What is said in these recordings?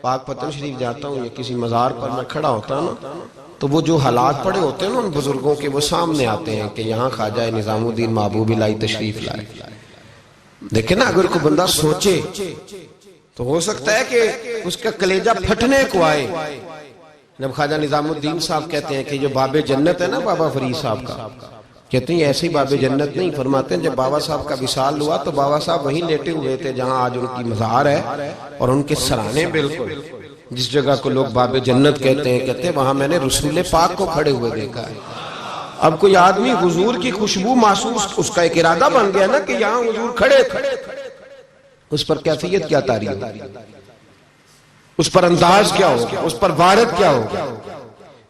پاک پتن شریف جاتا ہوں یا کسی مزار پر میں کھڑا ہوتا ہوں نا، تو وہ جو حالات پڑے ہوتے ہیں نا ان بزرگوں کے، وہ سامنے آتے ہیں کہ یہاں خواجہ نظام الدین محبوبی لائی تشریف لائے۔ دیکھیں نا، اگر کوئی بندہ سوچے تو ہو سکتا ہے کہ اس کا کلیجہ پھٹنے کو آئے۔ جب خواجہ نظام الدین صاحب کہتے ہیں کہ جو باب جنت ہے نا بابا فرید صاحب کا، کہتے ہیں ایسے ہی باب جنت نہیں، فرماتے ہیں جب بابا صاحب کا وصال ہوا تو بابا صاحب وہیں لیٹے ہوئے تھے جہاں آج ان کی مزار ہے، اور ان کے سرانے بالکل جس جگہ کو لوگ باب جنت کہتے ہیں وہاں میں نے رسول پاک کو کھڑے ہوئے دیکھا ہے۔ اب کوئی آدمی حضور کی خوشبو محسوس، اس کا ایک ارادہ بن گیا نا کہ یہاں حضور کھڑے تھے، اس پر کیفیت کیا تاری ہوگی، اس پر انداز کیا ہوگا، اس پر وارد کیا ہوگا،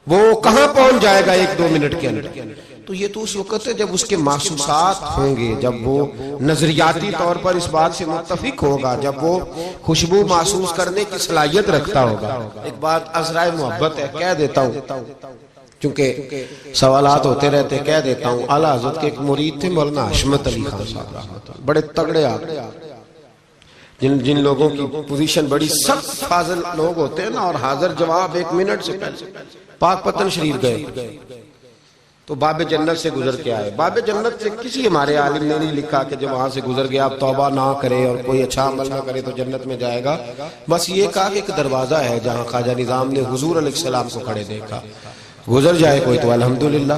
وہ کہاں پہنچ جائے گا ایک دو منٹ کے اندر۔ تو یہ تو اس وقت ہے جب اس کے محسوسات ہوں گے، جب وہ نظریاتی طور پر اس بات سے متفق ہوگا، جب وہ خوشبو محسوس کرنے کی صلاحیت رکھتا ہوگا۔ ایک بات عذرائے محبت ہے، کہہ دیتا ہوں چونکہ سوالات ہوتے رہتے، کہہ دیتا ہوں۔ اعلیٰ حضرت کے ایک مرید تھے مولانا حشمت علی خان صاحب رحمۃ اللہ، بڑے تگڑے آدمی، جن لوگوں کی پوزیشن بڑی سخت فاضل لوگ ہوتے ہیں نا، اور حاضر جواب ایک منٹ سے پہلے پاک پتن شریف گئے تو باب جنت سے گزر کے آئے۔ باب جنت سے کسی ہمارے عالم نے نہیں لکھا کہ جب وہاں سے گزر گیا اب توبہ نہ کرے اور کوئی اچھا عمل نہ کرے تو جنت میں جائے گا، بس یہ کہا کہ ایک دروازہ ہے جہاں خواجہ نظام نے حضور علیہ السلام کو کھڑے دیکھا، گزر جائے کوئی تو الحمدللہ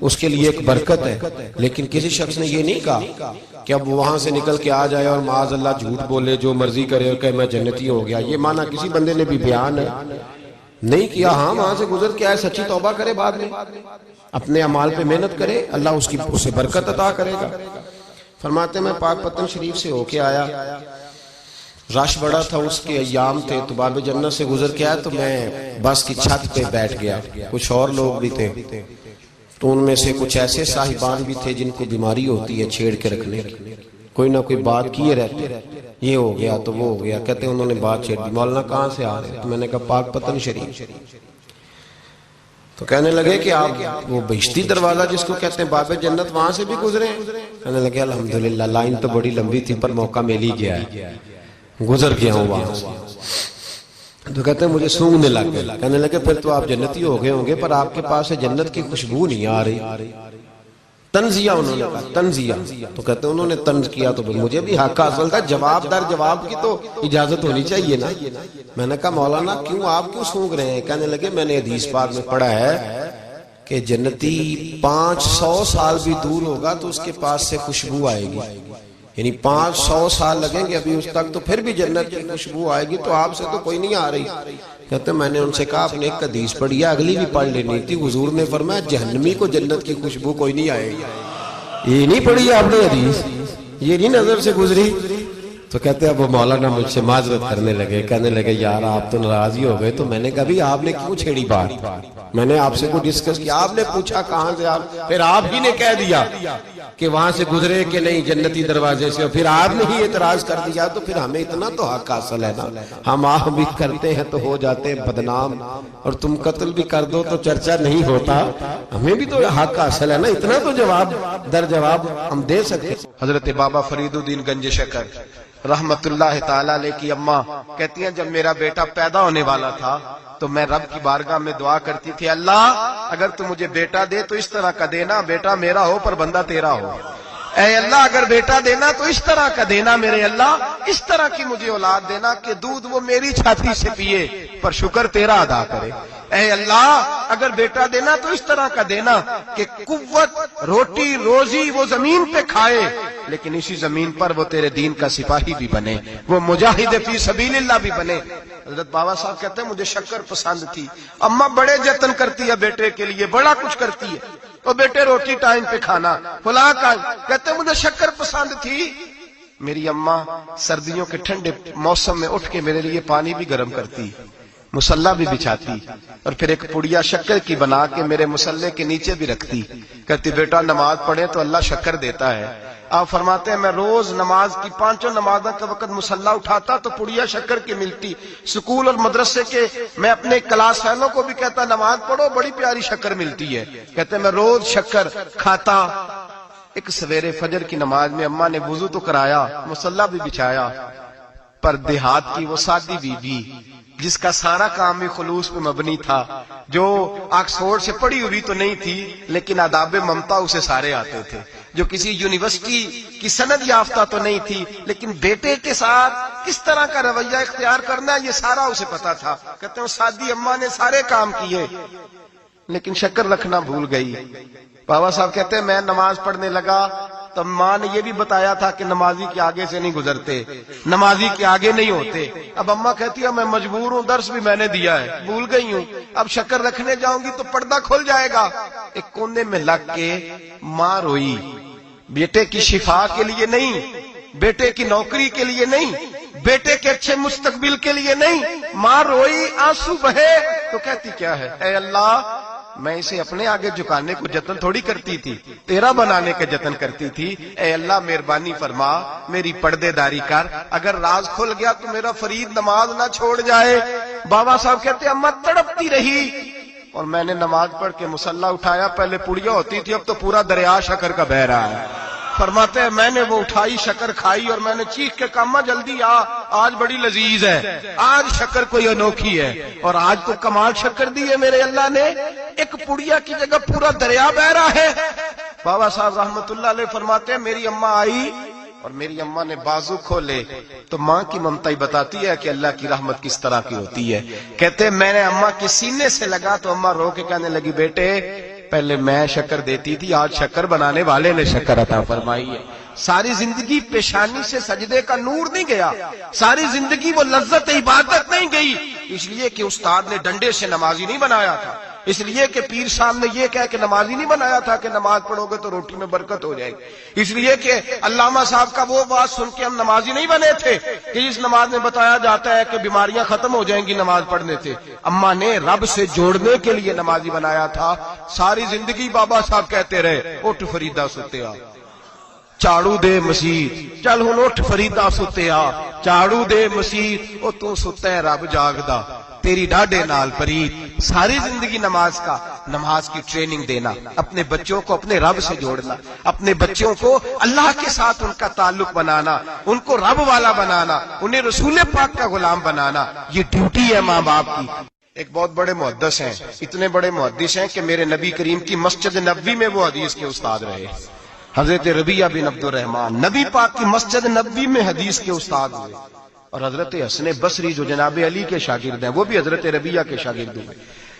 اس کے لیے ایک برکت ہے۔ لیکن کسی شخص نے یہ نہیں کہا کہ اب وہاں سے نکل کے آ جائے اور معاذ اللہ جھوٹ بولے، جو مرضی کرے اور کہ میں جنتی ہو گیا، یہ معنی کسی بندے نے بھی بیان نہیں کیا۔ ہاں وہاں سے گزر کے آئے، سچی توبہ کرے، بعد میں اپنے اعمال پہ محنت کرے، اللہ اسے برکت عطا کرے گا۔ فرماتے میں پاک پتن شریف سے ہو کے آیا، رش بڑا تھا، اس کے ایام تھے، تو باب جنت سے گزر کے آیا تو میں بس کی چھت پہ بیٹھ گیا۔ کچھ اور لوگ بھی تھے تو ان میں سے کچھ ایسے صاحبان بھی تھے جن کو بیماری ہوتی ہے چھیڑ کے رکھنے کی، کوئی نہ کوئی بات کیے رہتے، یہ ہو گیا تو وہ ہو گیا، کہتے ہیں انہوں نے بات چھیڑ دی، مولانا کہاں سے آ رہے؟ تو میں نے کہا پاک پتن شریف۔ تو کہنے لگے کہ آپ وہ بہشتی دروازہ جس کو کہتے ہیں باب جنت وہاں سے بھی گزرے ہیں؟ کہنے لگے الحمدللہ، لائن تو بڑی لمبی تھی پر موقع مل ہی گیا ہے، گزر گیا ہوں وہاں سے۔ تو کہتے ہیں مجھے سونگنے لگ گئے۔ کہنے لگے پھر تو آپ جنتی ہو گئے ہوں گے، پر آپ کے پاس سے جنت کی خوشبو نہیں آ رہی۔ تنزیہ انہوں نے کہا، تنزیہ۔ تو کہتے ہیں انہوں نے طنز کیا تو مجھے بھی حق حاصل تھا، جواب در جواب کی تو اجازت ہونی چاہیے نا۔ میں نے کہا مولانا کیوں، آپ کیوں سونگ رہے ہیں؟ کہنے لگے میں نے حدیث پاک میں پڑھا ہے کہ جنتی 500 سال بھی دور ہوگا تو اس کے پاس سے خوشبو آئے گی، یعنی 500 سال لگیں گے ابھی اس تک، تو پھر بھی جنت کی خوشبو آئے گی، تو آپ سے تو کوئی نہیں آ رہی۔ کہتے ہیں میں نے ان سے کہا آپ نے ایک حدیث پڑھی ہے، اگلی بھی پڑھ لینی تھی، حضور نے فرمایا جہنمی کو جنت کی خوشبو کوئی نہیں آئے گی۔ یہ نہیں پڑھی ہے آپ نے حدیث، یہ نہیں نظر سے گزری؟ تو کہتے ہیں اب وہ مولانا مجھ سے معذرت کرنے لگے، کہنے لگے یار آپ تو ناراض ہی ہو گئے۔ تو میں نے کہا بھی آپ نے کیوں چھیڑی بات؟ میں نے آپ سے کوئی ڈسکس کیا؟ آپ نے پوچھا کہاں سے، آپ پھر آپ ہی نے کہہ دیا کہ وہاں سے گزرے کہ نہیں جنتی دروازے سے، پھر آپ نے ہی اعتراض کر دیا، تو پھر ہمیں اتنا تو حق حاصل ہے نا، ہم آپ بھی کرتے ہیں تو ہو جاتے ہیں بدنام، اور تم قتل بھی کر دو تو چرچا نہیں ہوتا، ہمیں بھی تو حق حاصل ہے نا، اتنا تو جواب در جواب ہم دے سکتے۔ حضرت بابا فرید الدین گنج شکر رحمت اللہ تعالیٰ علیہ کی اماں کہتی ہیں جب میرا بیٹا پیدا ہونے والا تھا تو میں رب کی بارگاہ میں دعا کرتی تھی، اللہ اگر تو مجھے بیٹا دے تو اس طرح کا دینا بیٹا میرا ہو پر بندہ تیرا ہو، اے اللہ اگر بیٹا دینا تو اس طرح کا دینا میرے اللہ، اس طرح کی مجھے اولاد دینا کہ دودھ وہ میری چھاتی سے پیے پر شکر تیرا ادا کرے، اے اللہ اگر بیٹا دینا تو اس طرح کا دینا کہ قوت روٹی روزی وہ زمین پہ کھائے لیکن اسی زمین پر وہ تیرے دین کا سپاہی بھی بنے، وہ مجاہد فی سبیل اللہ بھی بنے۔ حضرت بابا صاحب کہتے ہیں مجھے شکر پسند تھی، اماں بڑے جتن کرتی ہے بیٹے کے لیے، بڑا کچھ کرتی ہے، تو بیٹے روٹی ٹائم پہ کھانا فلاں کا، کہتے ہیں مجھے شکر پسند تھی۔ میری اماں سردیوں کے ٹھنڈے موسم میں اٹھ کے میرے لیے پانی بھی گرم کرتی، مصلی بھی بچھاتی، اور پھر ایک پڑیا شکر کی بنا کے میرے مصلی کے نیچے بھی رکھتی، کہتی بیٹا نماز پڑھے تو اللہ شکر دیتا ہے۔ آپ فرماتے ہیں میں روز نماز کی 5 نمازوں کے وقت مصلی اٹھاتا تو پڑیا شکر کی ملتی، سکول اور مدرسے کے میں اپنے کلاس فیلوں کو بھی کہتا نماز پڑھو بڑی پیاری شکر ملتی ہے، کہتے ہیں میں روز شکر کھاتا۔ ایک سویرے فجر کی نماز میں اماں نے وضو تو کرایا، مصلی بھی بچھایا، پر دیہات کی وہ سادی بیوی جس کا سارا کام بھی خلوص پہ مبنی تھا، جو آکسفورڈ سے پڑھی ہوئی تو نہیں تھی لیکن آداب ممتا اسے سارے آتے تھے، جو کسی یونیورسٹی کی سند یافتہ تو نہیں تھی لیکن بیٹے کے ساتھ کس طرح کا رویہ اختیار کرنا ہے یہ سارا اسے پتا تھا. کہتے ہیں سادی اماں نے سارے کام کیے لیکن شکر رکھنا بھول گئی. بابا صاحب کہتے ہیں میں نماز پڑھنے لگا تو ماں نے یہ بھی بتایا تھا کہ نمازی کے آگے سے نہیں گزرتے، نمازی کے آگے نہیں ہوتے. اب اماں کہتی ہے میں مجبور ہوں، درس بھی میں نے دیا ہے، بھول گئی ہوں، اب شکر رکھنے جاؤں گی تو پردہ کھل جائے گا. ایک کونے میں لگ کے ماں روئی، بیٹے کی شفا کے لیے نہیں، بیٹے کی نوکری کے لیے نہیں، بیٹے کے اچھے مستقبل کے لیے نہیں. ماں روئی، آنسو بہے تو کہتی کیا ہے، اے اللہ میں اسے اپنے آگے جھکانے کو جتن تھوڑی کرتی تھی، تیرا بنانے کا جتن کرتی تھی. اے اللہ مہربانی فرما، میری پردے داری کر، اگر راز کھل گیا تو میرا فرید نماز نہ چھوڑ جائے. بابا صاحب کہتے اماں تڑپتی رہی اور میں نے نماز پڑھ کے مصلی اٹھایا. پہلے پڑیا ہوتی تھی، اب تو پورا دریا شکر کا بہ رہا ہے. فرماتے ہیں میں نے وہ اٹھائی، شکر کھائی اور میں نے چیخ کے کہا اماں جلدی آ، آج بڑی لذیذ ہے، آج شکر کوئی انوکھی ہے. اور آج تو کمال شکر دی ہے میرے اللہ نے، ایک پڑیا کی جگہ پورا دریا بہ رہا ہے. بابا صاحب رحمت اللہ علیہ فرماتے ہیں میری اماں آئی اور میری اماں نے بازو کھولے تو ماں کی ممتا ہی بتاتی ہے کہ اللہ کی رحمت کس طرح کی ہوتی ہے. کہتے ہیں میں نے اماں کے سینے سے لگا تو اماں رو کے کہنے لگی بیٹے پہلے میں شکر دیتی تھی، آج شکر بنانے والے نے شکر عطا فرمائی ہے. ساری زندگی پیشانی سے سجدے کا نور نہیں گیا، ساری زندگی وہ لذت عبادت نہیں گئی، اس لیے کہ استاد نے ڈنڈے سے نمازی نہیں بنایا تھا، اس لیے کہ پیر صاحب نے یہ کہہ کہ نمازی نہیں بنایا تھا کہ نماز پڑھو گے تو روٹی میں برکت ہو جائے گی، اس لیے کہ علامہ صاحب کا وہ بات سن کے ہم نمازی نہیں بنے تھے کہ اس نماز میں بتایا جاتا ہے کہ بیماریاں ختم ہو جائیں گی نماز پڑھنے سے. اماں نے رب سے جوڑنے کے لیے نمازی بنایا تھا. ساری زندگی بابا صاحب کہتے رہے اٹھ فریدا ستیا چاڑو دے مسیت، چل ہن اٹھ فریدا ستیا چاڑو دے مسیت، او تو ستا ہے رب جاگدا تیری ڈاڈے نال پرید. ساری زندگی نماز کی ٹریننگ دینا، اپنے بچوں کو اپنے رب سے جوڑنا، اپنے بچوں کو اللہ کے ساتھ ان کا تعلق بنانا، ان کو رب والا بنانا، انہیں رسول پاک کا غلام بنانا، یہ ڈیوٹی ہے ماں باپ کی. ایک بہت بڑے محدث ہیں، اتنے بڑے محدث ہیں کہ میرے نبی کریم کی مسجد نبوی میں وہ حدیث کے استاد رہے. حضرت ربیعہ بن عبد الرحمن نبی پاک کی مسجد نبوی میں حدیث کے استاد ہوئے. اور حضرت حسن بصری جو جناب علی کے شاگرد ہیں وہ بھی حضرت ربیعہ کے شاگرد ہوئے.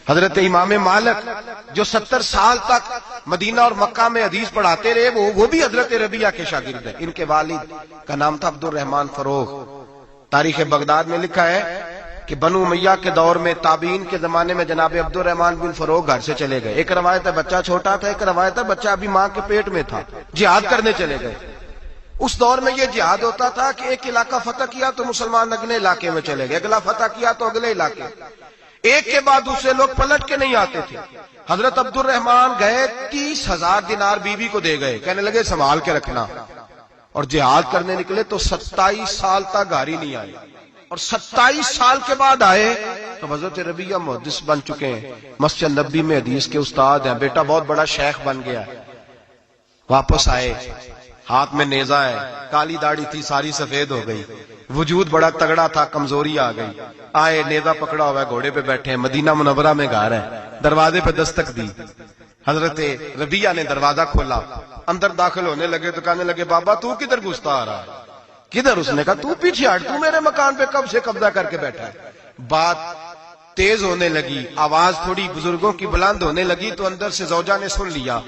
حضرت امام مالک جو 70 سال تک مدینہ اور مکہ میں حدیث پڑھاتے رہے وہ بھی حضرت ربیعہ کے شاگرد ہیں. ان کے والد کا نام تھا عبد الرحمن فروغ. تاریخ بغداد میں لکھا ہے کہ بنو امیہ کے دور میں تابعین کے زمانے میں جناب عبد الرحمن بن فروغ گھر سے چلے گئے. ایک روایت ہے بچہ چھوٹا تھا، ایک روایت ہے بچہ ابھی ماں کے پیٹ میں تھا، جہاد کرنے چلے گئے. اس دور میں یہ جہاد ہوتا تھا کہ ایک علاقہ فتح کیا تو مسلمان اگلے علاقے میں چلے گئے، اگلا فتح کیا تو اگلے علاقے، ایک کے بعد دوسرے لوگ پلٹ کے نہیں آتے تھے. حضرت عبد الرحمن گئے 30,000 دینار بیوی کو دے گئے، کہنے لگے سنبھال کے رکھنا. اور جہاد کرنے نکلے تو 27 سال تک گھر ہی نہیں آئے، اور 27 سال کے بعد آئے تو حضرت ربیعہ محدث بن چکے ہیں، مسجد نبوی میں حدیث کے استاد ہیں، بیٹا بہت بڑا شیخ بن گیا. واپس آئے، ہاتھ میں نیزہ ہے، کالی داڑھی تھی ساری سفید ہو گئی، وجود بڑا تگڑا تھا، کمزوری آ گئی. آئے، نیزہ پکڑا ہوا ہے، گھوڑے پہ بیٹھے ہیں، مدینہ منورہ میں گھر ہے. دروازے پہ دستک دی، حضرت ربیعہ نے دروازہ کھولا، اندر داخل ہونے لگے تو کہنے لگے بابا تو کدھر گھستا آ رہا ہے؟ کدھر؟ اس نے کہا تو پیچھے ہٹ، تو میرے مکان پہ کب سے قبضہ کر کے بیٹھا ہے. بات تیز ہونے لگی، آواز تھوڑی بزرگوں کی بلند ہونے لگی تو اندر سے زوجہ نے سن لیا.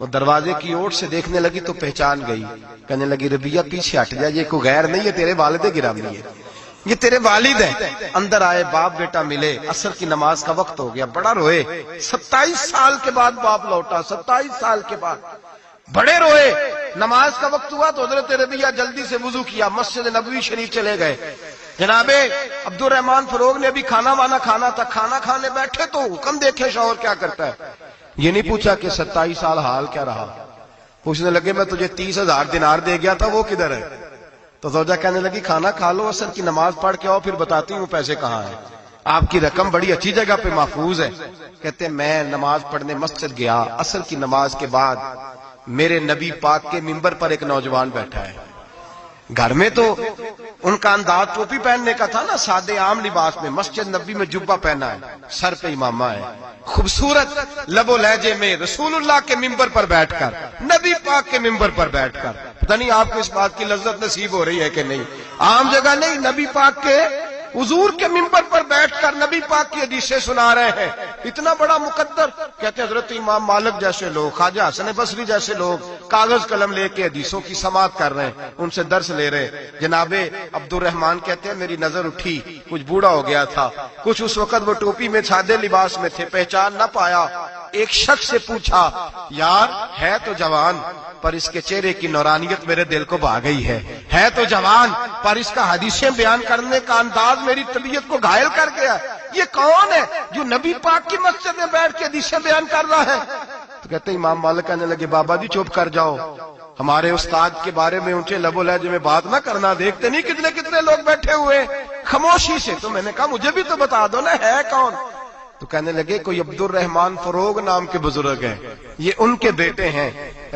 وہ دروازے کی اوٹ سے دیکھنے لگی تو پہچان گئی، کہنے لگی ربیعہ پیچھے ہٹ جا، یہ کوئی غیر نہیں ہے، تیرے والد گرامی ہے، یہ تیرے والد ہیں. اندر آئے، باپ بیٹا ملے، عصر کی نماز کا وقت ہو گیا، بڑا روئے. 27 سال کے بعد باپ لوٹا، 27 سال کے بعد بڑے روئے. نماز کا وقت ہوا تو حضرت ربیعہ جلدی سے وضو کیا، مسجد نبوی شریف چلے گئے. جناب عبد الرحمن فروغ نے ابھی کھانا وانا کھانا تھا، کھانا کھانے بیٹھے تو حکم دیکھے شوہر کیا کرتا ہے. یہ نہیں پوچھا کہ 27 سال حال کیا رہا، پوچھنے لگے میں تجھے 30,000 دینار دے گیا تھا، وہ کدھر ہے؟ تو زوجہ کہنے لگی کھانا کھا لو، عصر کی نماز پڑھ کے آؤ، پھر بتاتی ہوں پیسے کہاں ہیں، آپ کی رقم بڑی اچھی جگہ پہ محفوظ ہے. کہتے میں نماز پڑھنے مسجد گیا، عصر کی نماز کے بعد میرے نبی پاک کے منبر پر ایک نوجوان بیٹھا ہے. گھر میں تو ان کا انداز ٹوپی پہننے کا تھا نا، سادے عام لباس میں. مسجد نبی میں جبہ پہنا ہے، سر پہ امامہ ہے، خوبصورت لب و لہجے میں رسول اللہ کے ممبر پر بیٹھ کر، نبی پاک کے ممبر پر بیٹھ کر. پتہ نہیں آپ کو اس بات کی لذت نصیب ہو رہی ہے کہ نہیں. عام جگہ نہیں، نبی پاک کے حضور کے ممبر پر بیٹھ کر نبی پاک کی حدیثیں سنا رہے ہیں. اتنا بڑا مقدر. کہتے ہیں حضرت امام مالک جیسے لوگ، خواجہ حسن بصری جیسے لوگ کاغذ قلم لے کے حدیثوں کی سماعت کر رہے ہیں، ان سے درس لے رہے ہیں. جناب عبد الرحمان کہتے ہیں میری نظر اٹھی، کچھ بوڑھا ہو گیا تھا، کچھ اس وقت وہ ٹوپی میں سادے لباس میں تھے، پہچان نہ پایا. ایک شخص سے پوچھا یار ہے تو جوان پر اس کے چہرے کی نورانیت میرے دل کو بھا گئی ہے تو جوان پر اس کا حدیثیں بیان کرنے کا انداز میری طبیعت کو گھائل کر گیا. یہ کون ہے جو نبی پاک کی مسجد میں بیٹھ کے حدیثیں بیان کر رہا ہے؟ تو کہتے ہیں امام مالک کہنے لگے بابا جی چپ کر جاؤ، ہمارے استاد کے بارے میں اونچے لب و لہجے میں بات نہ کرنا، دیکھتے نہیں کتنے کتنے لوگ بیٹھے ہوئے خاموشی سے. تو میں نے کہا مجھے بھی تو بتا دو نا ہے کون. تو کہنے لگے کوئی عبد الرحمان فروغ نام کے بزرگ ہیں، یہ ان کے بیٹے ہیں،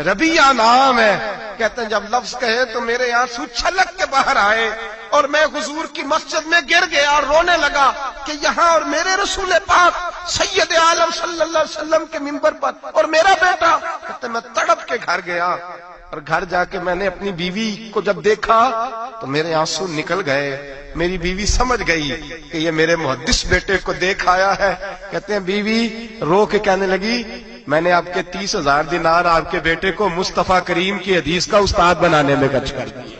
ربیعہ نام ہے. کہتے ہیں جب لفظ کہے تو میرے آنسو چھلک کے باہر آئے اور میں حضور کی مسجد میں گر گیا اور رونے لگا کہ یہاں اور میرے رسول پاک سید عالم صلی اللہ علیہ وسلم کے ممبر پر اور میرا بیٹا. کہتے ہیں میں تڑپ کے گھر گیا اور گھر جا کے میں نے اپنی بیوی کو جب دیکھا تو میرے آنسو نکل گئے. میری بیوی سمجھ گئی کہ یہ میرے محدث بیٹے کو دیکھ آیا ہے. کہتے ہیں بیوی رو کے کہنے لگی میں نے آپ کے 30,000 دینار آپ کے بیٹے کو مصطفیٰ کریم کی حدیث کا استاد بنانے میں خرچ کر دیے.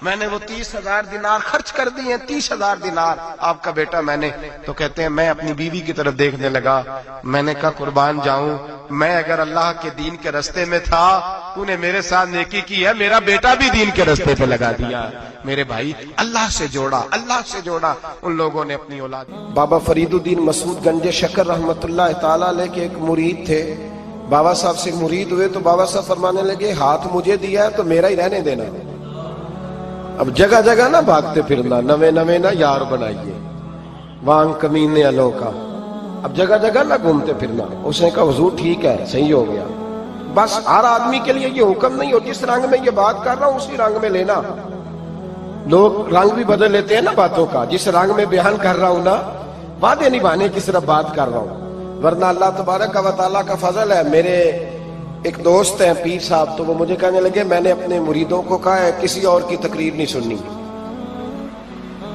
میں نے وہ 30,000 دینار خرچ کر دیے، 30,000 دینار آپ کا بیٹا میں نے. تو کہتے ہیں میں اپنی بیوی کی طرف دیکھنے لگا، میں نے کہا قربان جاؤں، میں اگر اللہ کے دین کے رستے میں تھا تو نے میرے ساتھ نیکی کی ہے، میرا بیٹا بھی دین کے رستے پہ لگا دیا. میرے بھائی اللہ سے جوڑا ان لوگوں نے اپنی اولاد. بابا فرید الدین مسعود گنج شکر رحمت اللہ تعالیٰ علیہ کے ایک مرید تھے. بابا صاحب سے مرید ہوئے تو بابا صاحب فرمانے لگے ہاتھ مجھے دیا ہے تو میرا ہی رہنے دینا. اب جگہ جگہ نہ بھاگتے پھرنا، نوے نہ یار بنائیے وانگ کمینے الو کا. اب جگہ جگہ نہ گھومتے پھرنا. اس نے کہا حضور ٹھیک ہے صحیح ہو گیا. بس ہر آدمی کے لیے یہ حکم نہیں ہو جس رنگ میں یہ بات کر رہا ہوں اسی رنگ میں لینا. لوگ رنگ بھی بدل لیتے ہیں نا باتوں کا. جس رنگ میں بیان کر رہا ہوں نا وعدے نبھانے کی صرف بات کر رہا ہوں، ورنہ اللہ تبارک و تعالیٰ کا فضل ہے. میرے ایک دوست ہیں پیر صاحب، تو وہ مجھے کہنے لگے میں نے اپنے مریدوں کو کہا ہے کسی اور کی تقریر نہیں سننی،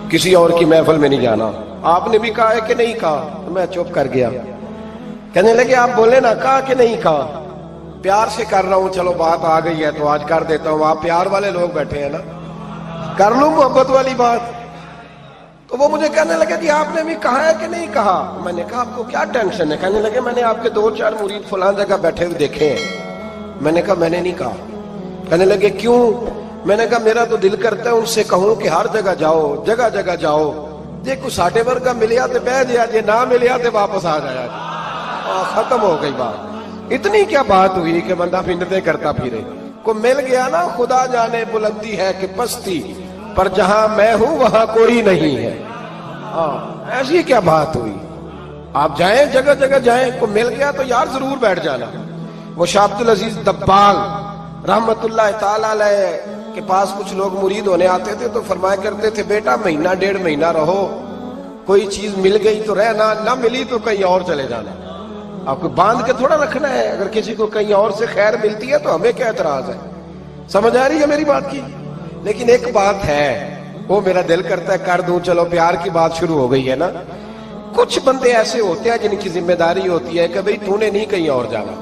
کسی اور کی محفل میں نہیں جانا. آپ نے بھی کہا ہے کہ نہیں کہا؟ تو میں چپ کر گیا. کہنے لگے آپ بولے نا کہا کہ نہیں کہا. پیار سے کر رہا ہوں، چلو بات آ گئی ہے تو آج کر دیتا ہوں. آپ پیار والے لوگ بیٹھے ہیں نا، کر لوں محبت والی بات. تو وہ مجھے کہنے لگے کہ آپ نے بھی کہا ہے کہ نہیں کہا. میں نے کہا آپ کو کیا ٹینشن ہے؟ کہنے لگے میں نے آپ کے 2-4 مرید فلاں جگہ بیٹھے ہوئے دیکھے ہیں. میں نے کہا میں نے نہیں کہا. کہنے لگے کیوں؟ میں نے کہا میرا تو دل کرتا ہے ان سے کہوں کہ ہر جگہ جاؤ، جگہ جگہ جاؤ. دیکھو ساڈے ورگا ملیا تو بہ جیا، جے نہ ملیا تو واپس آ جایا. ختم ہو گئی بات. اتنی کیا بات ہوئی کہ بندہ پھنڈتے کرتا پھرے. کو مل گیا نا، خدا جانے بلندی ہے کہ پستی، پر جہاں میں ہوں وہاں کوئی نہیں ہے. ایسی کیا بات ہوئی؟ آپ جائیں جگہ جگہ جائیں، کو مل گیا تو یار ضرور بیٹھ جانا. وہ شاہ عبد العزیز دبال رحمت اللہ تعالیٰ علیہ کے پاس کچھ لوگ مرید ہونے آتے تھے تو فرمایا کرتے تھے بیٹا 1-1.5 مہینہ رہو، کوئی چیز مل گئی تو رہنا، نہ ملی تو کہیں اور چلے جانا. آپ کو باندھ کے تھوڑا رکھنا ہے. اگر کسی کو کہیں اور سے خیر ملتی ہے تو ہمیں کیا اعتراض ہے؟ سمجھ آ رہی ہے میری بات کی؟ لیکن ایک بات ہے وہ میرا دل کرتا ہے کر دوں. چلو پیار کی بات شروع ہو گئی ہے نا. کچھ بندے ایسے ہوتے ہیں جن کی ذمہ داری ہوتی ہے کہ بھئی تو نے نہیں کہیں اور جانا،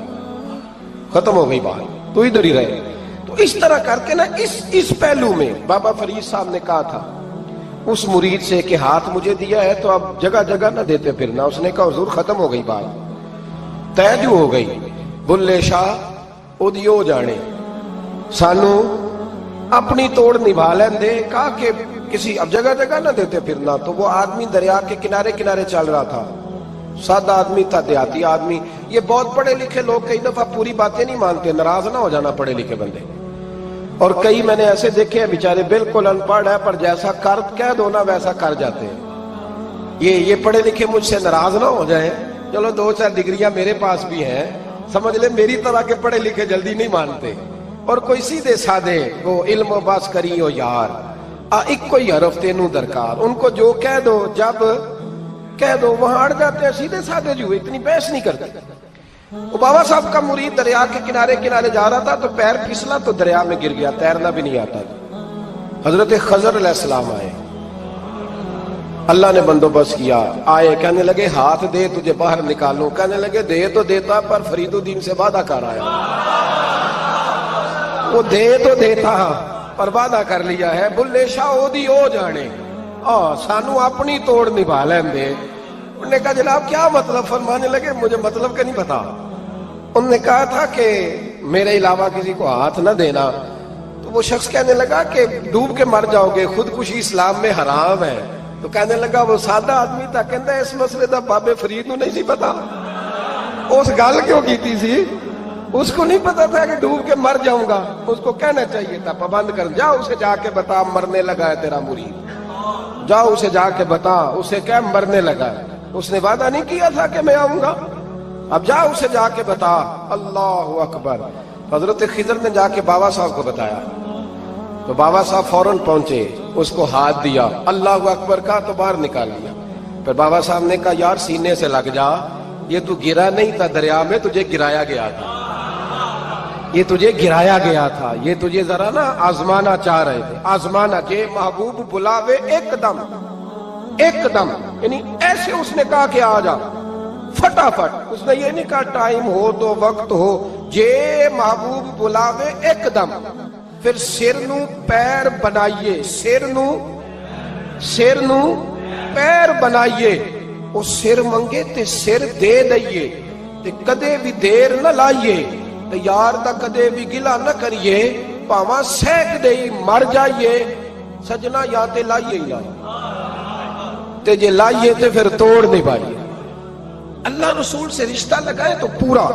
ختم ہو گئی بات، تو ادھر ہی رہے. تو اس طرح کر کے نا اس پہلو میں بابا فرید صاحب نے کہا تھا اس مرید سے کہ ہاتھ مجھے دیا ہے تو اب جگہ جگہ نہ دیتے پھرنا. اس نے کہا حضور ختم ہو گئی بات، طے جو ہو گئی. بلے شاہ اودیو جانے سانو اپنی توڑ نبھا لین دے. کہا کہ کسی اب جگہ جگہ نہ دیتے پھرنا. تو وہ آدمی دریا کے کنارے کنارے چل رہا تھا، سادہ آدمی تھا، دیہاتی آدمی. یہ بہت پڑھے لکھے لوگ کئی دفعہ پوری باتیں نہیں مانتے، ناراض نہ ہو جانا پڑھے لکھے بندے. اور کئی میں نے ایسے دیکھے ہیں بیچارے بالکل ان پڑھ ہے پر جیسا کر کہہ دو نا ویسا کر جاتے ہیں. یہ پڑھے لکھے مجھ سے ناراض نہ ہو جائیں. چلو 2-4 ڈگریاں میرے پاس بھی ہیں، سمجھ لے میری طرح کے پڑھے لکھے جلدی نہیں مانتے. اور کوئی سیدھے سادے وہ علم و بس کری ہو یار ایک کوئی حرف تینوں درکار. ان کو جو کہہ دو جب کہہ دو وہاں اڑ جاتے ہیں سیدھے سادے جو اتنی بحث نہیں کرتے. وہ بابا صاحب کا مرید دریا کے کنارے کنارے جا رہا تھا تو پیر پھسلا تو دریا میں گر گیا, تیرنا بھی نہیں آتا تھا. حضرت خضر علیہ السلام آئے, اللہ نے بندوبست کیا, آئے کہنے لگے ہاتھ دے تجھے باہر نکالوں. کہنے لگے دے تو دیتا پر فرید الدین سے وعدہ کر آیا. وہ دے تو دیتا پر وعدہ کر لیا ہے. بلے شاہ او دی او جانے سانو اپنی توڑ نبھا لین دے. انہوں نے کہا جناب کیا مطلب؟ فرمانے لگے مجھے مطلب کا نہیں پتا. انہوں نے کہا تھا کہ میرے علاوہ کسی کو ہاتھ نہ دینا. تو وہ شخص کہنے لگا کہ ڈوب کے مر جاؤ گے, خودکشی اسلام میں حرام ہے. تو کہنے لگا وہ سادہ آدمی تھا, کہندا اس مسئلے دا بابے فرید نو نہیں سی پتا. اس گل کیوں کیتی سی؟ اس کو نہیں پتا تھا کہ ڈوب کے مر جاؤں گا. اس کو کہنا چاہیے تھا پابند کر, جا اسے جا کے بتا مرنے لگا ہے تیرا مرید. جا اسے جا کے بتا, اسے کیا مرنے لگا ہے. اس نے وعدہ نہیں کیا تھا کہ میں آؤں گا. اب جا اسے جا کے بتا. اللہ اکبر. حضرت خضر نے جا کے بابا صاحب کو بتایا تو بابا صاحب فوراً پہنچے, اس کو ہاتھ دیا, اللہ اکبر کہا تو باہر نکال لیا. پھر بابا صاحب نے کہا یار سینے سے لگ جا, یہ تو گرا نہیں تھا دریا میں, تجھے گرایا گیا تھا. یہ تجھے گرایا گیا تھا, یہ تجھے ذرا نا آزمانا چاہ رہے تھے. آزمانا کہ محبوب بلاوے ایک دم, ایک دم, یعنی ایسے اس نے کہا کہ آ جا فٹافٹ. اس نے یہ نہیں کہا ٹائم ہو تو وقت ہو, جے محبوب بلاوے ایک دم. پھر سر نو پیر بنائیے, سر نو پیر بنائیے. وہ سر منگے تے سر دے دئیے, تے کدے بھی دیر نہ لائیے, تے یار دا کدے بھی گلا نہ کریے, پاواں سینک دئی مر جائیے. سجنا یا تے لائیے یا تے جے لائیے تے پھر توڑ نہیں پائیے. اللہ رسول سے رشتہ لگائے تو پورا.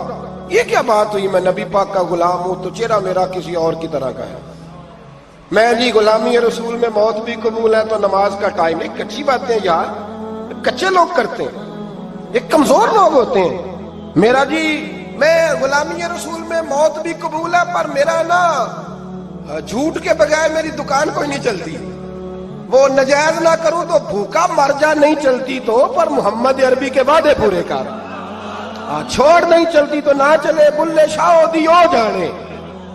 یہ کیا بات ہوئی میں نبی پاک کا غلام ہوں تو چہرہ میرا کسی اور کی طرح کا ہے. میں جی غلامی رسول میں موت بھی قبول ہے تو نماز کا ٹائم نہیں. کچی باتیں یار, کچے لوگ کرتے ہیں, یہ کمزور لوگ ہوتے ہیں. میرا جی میں غلامی رسول میں موت بھی قبول ہے پر میرا نا جھوٹ کے بغیر میری دکان کوئی نہیں چلتی. وہ نجائز نہ کروں تو بھوکا مر جا نہیں چلتی تو, پر محمد عربی کے وعدے پورے کر. چھوڑ نہیں چلتی تو نہ چلے, بلے شاہ دی ہو جانے,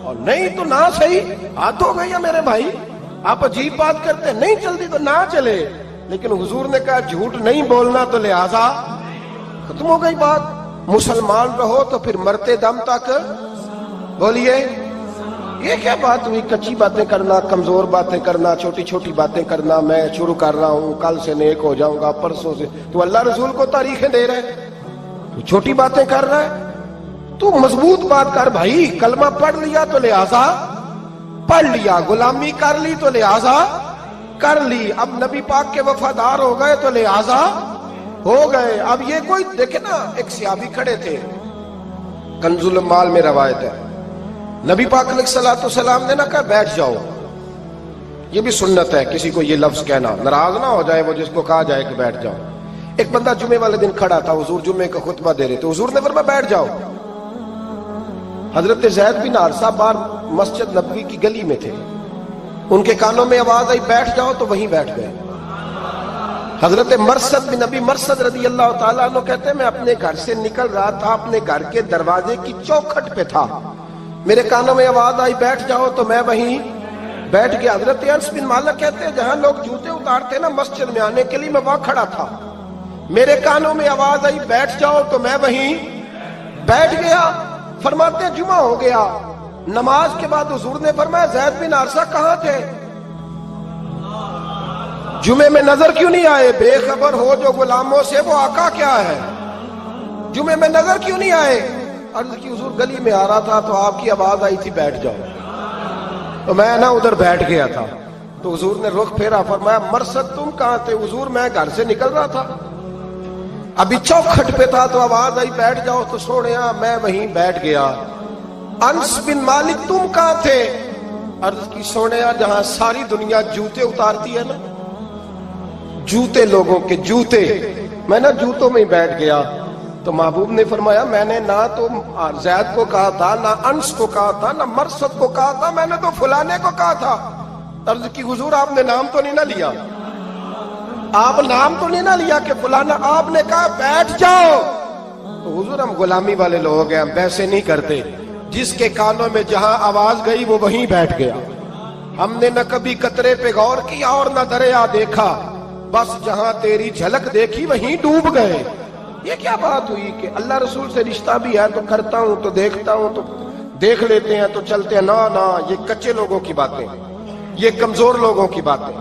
اور نہیں تو نہ صحیح. ہاتھ ہو گئی ہے میرے بھائی, آپ عجیب بات کرتے, نہیں چلتی تو نہ چلے. لیکن حضور نے کہا جھوٹ نہیں بولنا تو لہذا ختم ہو گئی بات. مسلمان رہو تو پھر مرتے دم تک بولیے. یہ کیا بات ہوئی؟ کچی باتیں کرنا, کمزور باتیں کرنا, چھوٹی چھوٹی باتیں کرنا. میں شروع کر رہا ہوں, کل سے نیک ہو جاؤں گا, پرسوں سے. تو اللہ رسول کو تاریخیں دے رہے, تو چھوٹی باتیں کر رہا ہے. تو مضبوط بات کر بھائی. کلمہ پڑھ لیا تو لہذا پڑھ لیا, غلامی کر لی تو لہذا کر لی. اب نبی پاک کے وفادار ہو گئے تو لہذا ہو گئے. اب یہ کوئی دیکھے نا, ایک صحابی کھڑے تھے, کنز المال میں روایت ہے, نبی پاک علیہ الصلوۃ والسلام نے نہ کہا بیٹھ جاؤ. یہ بھی سنت ہے کسی کو یہ لفظ کہنا, ناراض نہ ہو جائے وہ جس کو کہا جائے کہ بیٹھ جاؤ. ایک بندہ جمعے والے دن کھڑا تھا, حضور جمعے کا خطبہ دے رہے تھے, حضور نے فرمایا بیٹھ جاؤ. حضرت زید بن حارثہ باہر مسجد نبوی کی گلی میں تھے, ان کے کانوں میں آواز آئی بیٹھ جاؤ تو وہیں بیٹھ گئے. حضرت مرثد بن نبی مرثد رضی اللہ تعالیٰ عنہ کہتے ہیں میں اپنے گھر سے نکل رہا تھا, اپنے گھر کے دروازے کی چوکھٹ پہ تھا, میرے کانوں میں آواز آئی بیٹھ جاؤ تو میں وہیں بیٹھ گیا. حضرت انس بن مالک کہتے ہیں جہاں لوگ جوتے اتارتے نا مسجد میں آنے کے لیے, میں وہاں کھڑا تھا, میرے کانوں میں آواز آئی بیٹھ جاؤ تو میں وہیں بیٹھ گیا. فرماتے ہیں جمعہ ہو گیا, نماز کے بعد حضور نے فرمایا زید بن حارثہ کہاں تھے؟ جمعے میں نظر کیوں نہیں آئے؟ بے خبر ہو جو غلاموں سے وہ آقا کیا ہے, جمعے میں نظر کیوں نہیں آئے؟ عرض کی حضور گلی میں آ رہا تھا تو آپ کی آواز آئی تھی بیٹھ جاؤ, تو میں نا ادھر بیٹھ گیا تھا. تو حضور نے رخ پھیرا, فرمایا مرثد تم کہاں تھے؟ حضور میں گھر سے نکل رہا تھا, ابھی چوکھٹ پہ تھا تو آواز آئی بیٹھ جاؤ تو سوڑیا میں وہیں بیٹھ گیا. انس بن مالک تم کہاں تھے؟ عرض کی سوڑیا جہاں ساری دنیا جوتے اتارتی ہے نا, جوتے لوگوں کے جوتے, میں نا جوتوں میں ہی بیٹھ گیا. تو محبوب نے فرمایا میں نے نہ تو زید کو کہا تھا، نہ انس کو کہا تھا، نہ مرثد کو کہا تھا، میں نے تو فلانے کو کہا تھا۔ عرض کی حضور آپ نے نام تو نہیں نہ لیا، آپ نام تو نہیں نہ لیا کہ فلانا، آپ نے کہا بیٹھ جاؤ۔ تو حضور ہم غلامی والے لوگ ہیں، ہم ویسے نہیں کرتے، جس کے کانوں میں جہاں آواز گئی وہ وہیں بیٹھ گیا۔ ہم نے نہ کبھی قطرے پہ غور کیا اور نہ دریا دیکھا، بس جہاں تیری جھلک دیکھی وہیں ڈوب گئے۔ یہ کیا بات ہوئی کہ اللہ رسول سے رشتہ بھی ہے تو کرتا ہوں تو دیکھتا ہوں تو دیکھ لیتے ہیں تو چلتے ہیں؟ نہ، یہ کچے لوگوں کی باتیں، یہ کمزور لوگوں کی باتیں،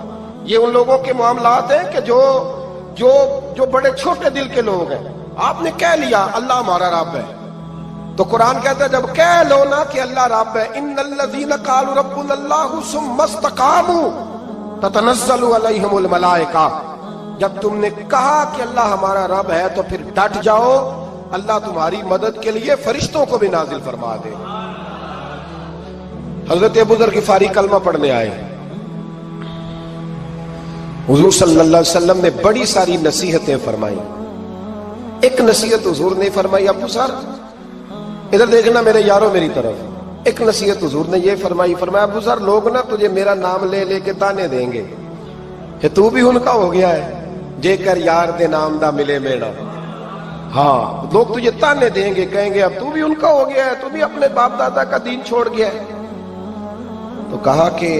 یہ ان لوگوں کے معاملات ہیں کہ جو بڑے چھوٹے دل کے لوگ ہیں۔ آپ نے کہہ لیا اللہ ہمارا رب ہے، تو قرآن کہتا ہے جب کہہ لو نا کہ اللہ رب ہے، ان الذین قالوا ربنا اللہ ثم استقاموا تتنزل علیہم الملائکہ، جب تم نے کہا کہ اللہ ہمارا رب ہے تو پھر ڈٹ جاؤ، اللہ تمہاری مدد کے لیے فرشتوں کو بھی نازل فرما دے۔ حضرت ابو ذر غفاری کلمہ پڑھنے آئے، حضور صلی اللہ علیہ وسلم نے بڑی ساری نصیحتیں فرمائی۔ ایک نصیحت حضور نے فرمائی، ابو ذر ادھر دیکھنا میرے یارو میری طرف۔ ایک نصیحت حضور نے یہ فرمایا ابو ذر لوگ نا تجھے میرا نام لے لے کے تانے دیں گے کہ تو بھی ان کا ہو گیا ہے، جے کر یار دے نام دا ملے میڑا۔ ہاں لوگ تجھے تانے دیں گے، کہیں گے اب تو بھی ان کا ہو گیا ہے، تو بھی اپنے باپ دادا کا دین چھوڑ گیا ہے۔ تو کہا کہ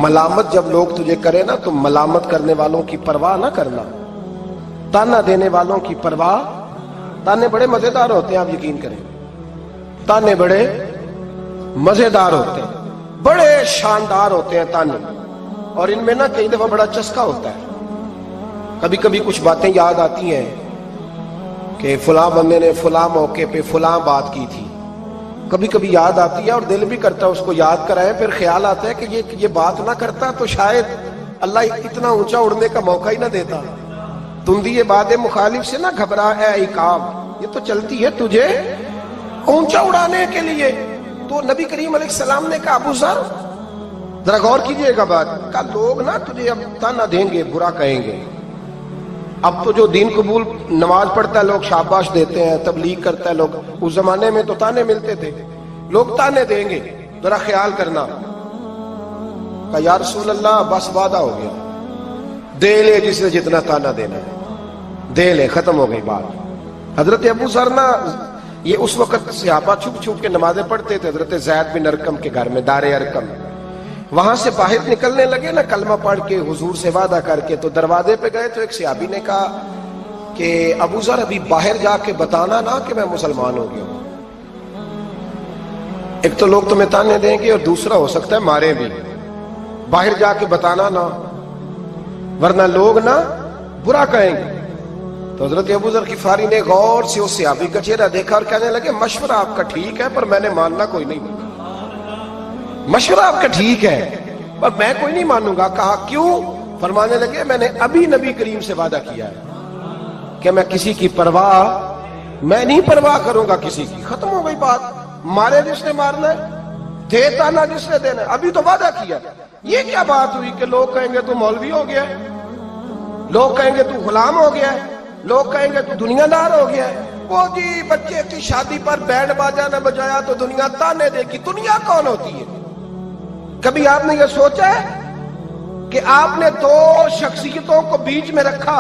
ملامت جب لوگ تجھے کرے نا تو ملامت کرنے والوں کی پرواہ نہ کرنا، تانا دینے والوں کی پرواہ۔ تانے بڑے مزیدار ہوتے ہیں، آپ یقین کریں، تانے بڑے مزیدار ہوتے ہیں، بڑے شاندار ہوتے ہیں تانے، اور ان میں نا کئی دفعہ بڑا چسکا ہوتا ہے۔ کبھی کبھی کچھ باتیں یاد آتی ہیں کہ فلاں بندے نے فلاں موقع پہ فلاں بات کی تھی، کبھی کبھی یاد آتی ہے اور دل بھی کرتا ہے اس کو یاد کرائیں، پھر خیال آتا ہے کہ یہ بات نہ کرتا تو شاید اللہ اتنا اونچا اڑنے کا موقع ہی نہ دیتا۔ تندی باد مخالف سے نہ گھبرا اے عقاب، یہ تو چلتی ہے تجھے اونچا اڑانے کے لیے۔ تو نبی کریم علیہ السلام نے کہا ابو ذر ذرا غور کیجئے گا بات، کہا لوگ نا تجھے اب تانا دیں گے، برا کہیں گے۔ اب تو جو دین قبول نماز پڑھتا ہے لوگ شاباش دیتے ہیں، تبلیغ کرتا ہے لوگ، اس زمانے میں تو تانے ملتے تھے، لوگ تانے دیں گے، ذرا خیال کرنا۔ کہا یا رسول اللہ بس وعدہ ہو گیا، دے لے جس نے جتنا تانا دینا ہے، دے لے، ختم ہو گئی بات۔ حضرت ابو ذر نا یہ اس وقت صحابہ چھپ چھپ کے نمازیں پڑھتے تھے حضرت زید بن ارقم کے گھر میں، دار ارقم۔ وہاں سے باہر نکلنے لگے نا کلمہ پڑھ کے حضور سے وعدہ کر کے، تو دروازے پہ گئے تو ایک صحابی نے کہا کہ ابو ذر ابھی باہر جا کے بتانا نا کہ میں مسلمان ہو گیا ہوں، ایک تو لوگ تمہیں تانے دیں گے اور دوسرا ہو سکتا ہے مارے بھی، باہر جا کے بتانا نا ورنہ لوگ نا برا کہیں گے۔ تو حضرت ابو ذر غفاری نے غور سے اس صحابی کا چہرہ دیکھا اور کہنے لگے مشورہ آپ کا ٹھیک ہے پر میں نے ماننا کوئی نہیں، مشورہ آپ کا ٹھیک ہے پر میں کوئی نہیں مانوں گا۔ کہا کیوں؟ فرمانے لگے میں نے ابھی نبی کریم سے وعدہ کیا ہے کہ میں کسی کی پرواہ، میں نہیں پرواہ کروں گا کسی کی۔ ختم ہو گئی بات، مارے جس نے مارنا ہے، دیتا نہ جس نے دینا ہے، ابھی تو وعدہ کیا۔ یہ کیا بات ہوئی کہ لوگ کہیں گے تو مولوی ہو گیا ہے، لوگ کہیں گے تو غلام ہو گیا ہے، لوگ کہیں گے تو دنیا دار ہو گیا ہے۔ وہ جی بچے کی شادی پر بینڈ باجا نہ بجایا تو دنیا تانے دے گی۔ دنیا کون ہوتی ہے؟ کبھی آپ نے یہ سوچا ہے کہ آپ نے دو شخصیتوں کو بیچ میں رکھا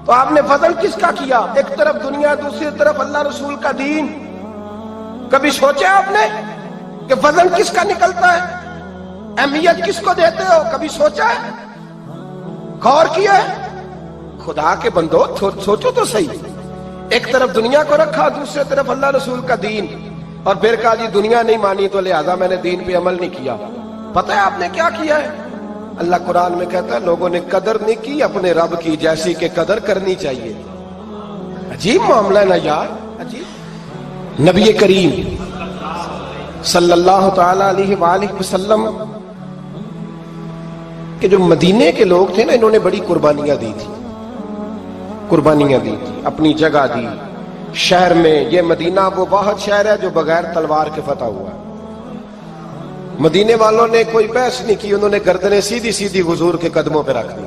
تو آپ نے وزن کس کا کیا؟ ایک طرف دنیا، دوسری طرف اللہ رسول کا دین۔ کبھی سوچا آپ نے کہ وزن کس کا نکلتا ہے، اہمیت کس کو دیتے ہو؟ کبھی سوچا ہے، غور کیا ہے؟ خدا کے بندو سوچو تو صحیح، ایک طرف دنیا کو رکھا، دوسری طرف اللہ رسول کا دین، اور پھر کہا جی دنیا نہیں مانی تو لہذا میں نے دین پہ عمل نہیں کیا۔ پتہ ہے آپ نے کیا کیا ہے؟ اللہ قرآن میں کہتا ہے لوگوں نے قدر نہیں کی اپنے رب کی جیسی کہ قدر کرنی چاہیے۔ عجیب معاملہ ہے نا یار، عجیب۔ نبی کریم صلی اللہ تعالی علیہ وآلہ وسلم کہ جو مدینے کے لوگ تھے نا، انہوں نے بڑی قربانیاں دی تھی، قربانیاں دی تھی، اپنی جگہ دی شہر میں۔ یہ مدینہ وہ واحد شہر ہے جو بغیر تلوار کے فتح ہوا ہے۔ مدینے والوں نے کوئی بحث نہیں کی، انہوں نے گردنیں سیدھی سیدھی حضور کے قدموں پہ رکھ دی۔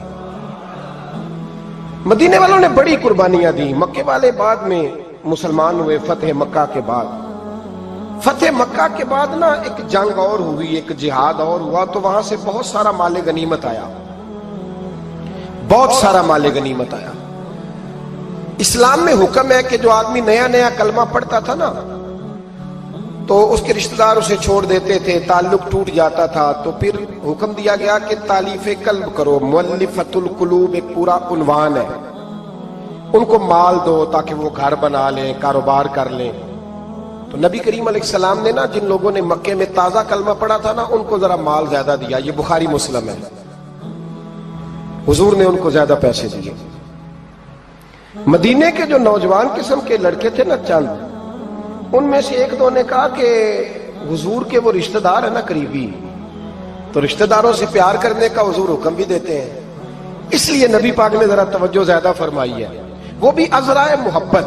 مدینے والوں نے بڑی قربانیاں دی. مکے والے بعد میں مسلمان ہوئے فتح مکہ کے بعد. فتح مکہ کے بعد نا ایک جنگ اور ہوئی, ایک جہاد اور ہوا, تو وہاں سے بہت سارا مال غنیمت آیا, بہت سارا مال غنیمت آیا. اسلام میں حکم ہے کہ جو آدمی نیا نیا کلمہ پڑھتا تھا نا تو اس کے رشتہ دار اسے چھوڑ دیتے تھے, تعلق ٹوٹ جاتا تھا, تو پھر حکم دیا گیا کہ تالیف قلب کرو. مؤلفۃ القلوب ایک پورا عنوان ہے, ان کو مال دو تاکہ وہ گھر بنا لیں, کاروبار کر لیں. تو نبی کریم علیہ السلام نے نا جن لوگوں نے مکے میں تازہ کلمہ پڑھا تھا نا ان کو ذرا مال زیادہ دیا. یہ بخاری مسلم ہے, حضور نے ان کو زیادہ پیسے دیے. مدینے کے جو نوجوان قسم کے لڑکے تھے نا چند, ان میں سے ایک دو نے کہا کہ حضور کے وہ رشتہ دار ہیں نا قریبی, تو رشتہ داروں سے پیار کرنے کا حضور حکم بھی دیتے ہیں, اس لیے نبی پاک نے ذرا توجہ زیادہ فرمائی ہے, وہ بھی ازرائے محبت.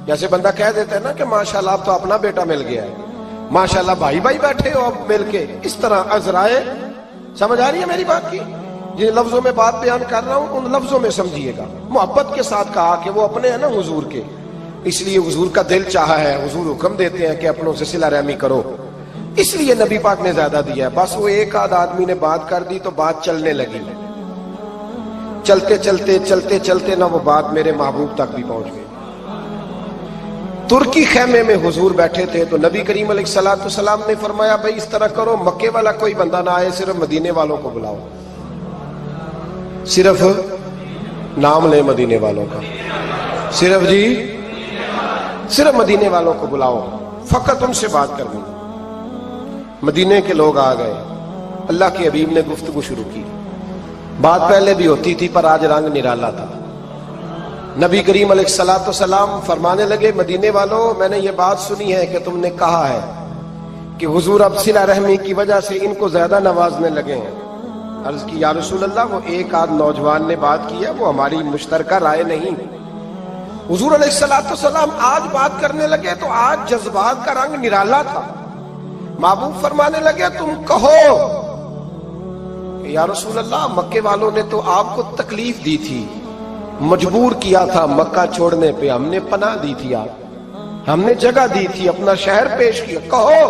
جیسے بندہ کہہ دیتا ہے نا کہ ماشاءاللہ اب تو اپنا بیٹا مل گیا ہے, ماشاءاللہ بھائی بھائی بیٹھے ہو اب مل کے, اس طرح ازرائے. سمجھ آ رہی ہے میری بات کی؟ جن لفظوں میں بات بیان کر رہا ہوں ان لفظوں میں سمجھیے گا. محبت کے ساتھ کہا کہ وہ اپنے ہیں نا حضور کے, اس لیے حضور کا دل چاہا ہے, حضور حکم دیتے ہیں کہ اپنوں سے صلہ رحمی کرو, اس لیے نبی پاک نے زیادہ دیا ہے. بس وہ ایک آدھ آدمی نے بات کر دی تو بات چلنے لگی, چلتے چلتے چلتے چلتے نہ وہ بات میرے محبوب تک بھی پہنچ گئی. ترکی خیمے میں حضور بیٹھے تھے تو نبی کریم علیہ السلام نے فرمایا بھائی اس طرح کرو, مکے والا کوئی بندہ نہ آئے, صرف مدینے والوں کو بلاؤ, صرف نام لے مدینے والوں کا, صرف جی صرف مدینے والوں کو بلاؤ, فقط ان سے بات کرنی. مدینے کے لوگ آ گئے, اللہ کے حبیب نے گفتگو شروع کی. بات پہلے بھی ہوتی تھی پر آج رنگ نرالا تھا. نبی کریم علیہ السلام فرمانے لگے مدینے والوں, میں نے یہ بات سنی ہے کہ تم نے کہا ہے کہ حضور اب صلہ رحمی کی وجہ سے ان کو زیادہ نوازنے لگے ہیں. عرض کی یا رسول اللہ, وہ ایک آدھ نوجوان نے بات کی ہے, وہ ہماری مشترکہ رائے نہیں. حضور علیہ السلام آج بات کرنے لگے تو آج جذبات کا رنگ نرالا تھا. محبوب فرمانے لگے تم کہو یا رسول اللہ, مکے والوں نے تو آپ کو تکلیف دی تھی, مجبور کیا تھا مکہ چھوڑنے پہ, ہم نے پناہ دی تھی, آپ ہم نے جگہ دی تھی, اپنا شہر پیش کیا, کہو.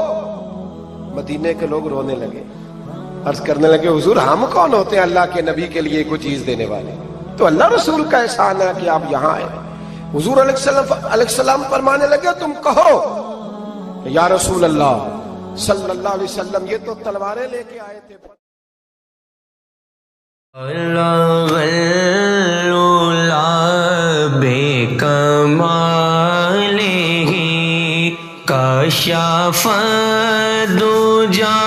مدینے کے لوگ رونے لگے, عرض کرنے لگے حضور ہم کون ہوتے ہیں اللہ کے نبی کے لیے کوئی چیز دینے والے, تو اللہ رسول کا احسان ہے کہ آپ یہاں آئے. حضور علیہ السلام فرمانے لگے تم کہو یا رسول اللہ صلی اللہ علیہ وسلم, یہ تو تلواریں لے کے آئے تھے. کشف دجا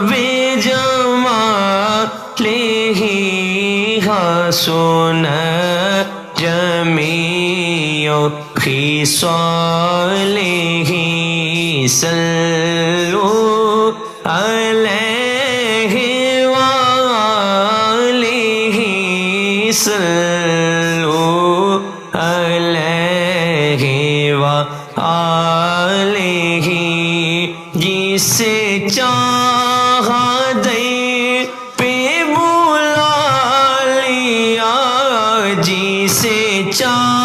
بجمالہ حسن جمیع خصالہ صلو علیہ وآلہ صلو علیہ وآلہ. جسے چاہا دے پہ بلا لیا, جسے چاہا